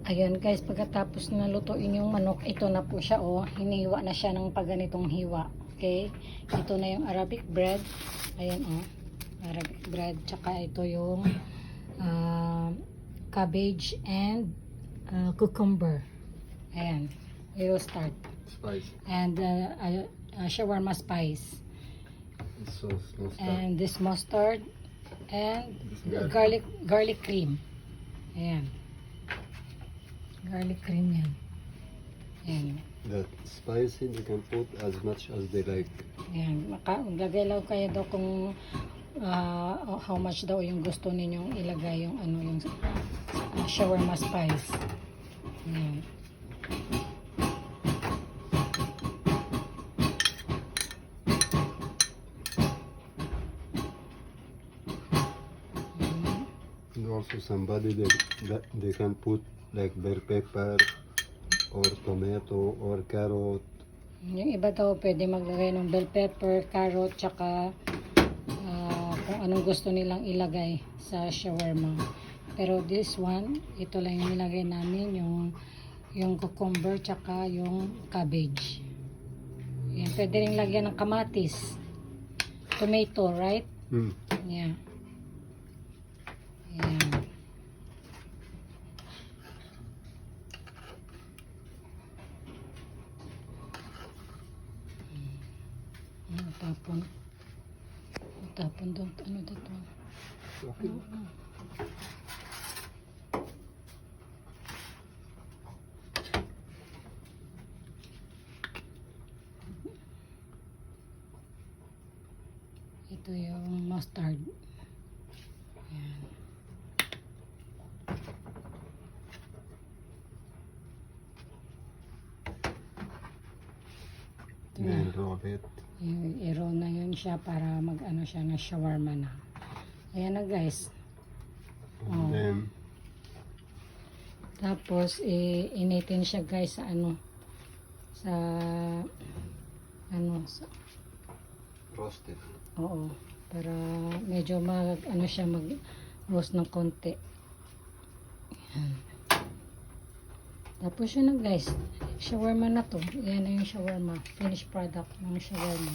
Ayan guys, pagkatapos na lutuin yung manok, ito na po siya oh. Hiniwa na siya ng paganitong hiwa. Okay? Ito na yung Arabic bread. Ayan oh. Arabic bread. Tsaka ito yung cabbage and cucumber. Ayan. We will start. Spice. And shawarma spice. Sauce, mustard. And this mustard. And This garlic cream. Ayan. Garlic cream yan. Ayan. That spicy, they can put as much as they like. Ayan. Maglagay lang kayo daw kung how much daw yung gusto ninyong ilagay yung yung shawarma spice. Ayan. And also somebody they can put like bell pepper or tomato or carrot. Yung iba daw pwede maglagay ng bell pepper, carrot, tsaka kung anong gusto nilang ilagay sa shawarma. Pero this one, ito lang yung nilagay namin, yung cucumber, tsaka yung cabbage. Yan, pwede rin lagyan ng kamatis. Tomato, right? Mm. Yeah. Ayan. Tapon doon, ano dito. Okay. Ito yung mustard. Ayan. Then roll it. I-roll na yun siya para mag-ano siya na shawarma na. Ayan na guys. And then Tapos initin siya guys sa sa roasted. oo, para medyo siya mag roast ng konti. Ayan. Tapos yun na guys, shawarma na to. Ayan na yung shawarma, finished product ng shawarma.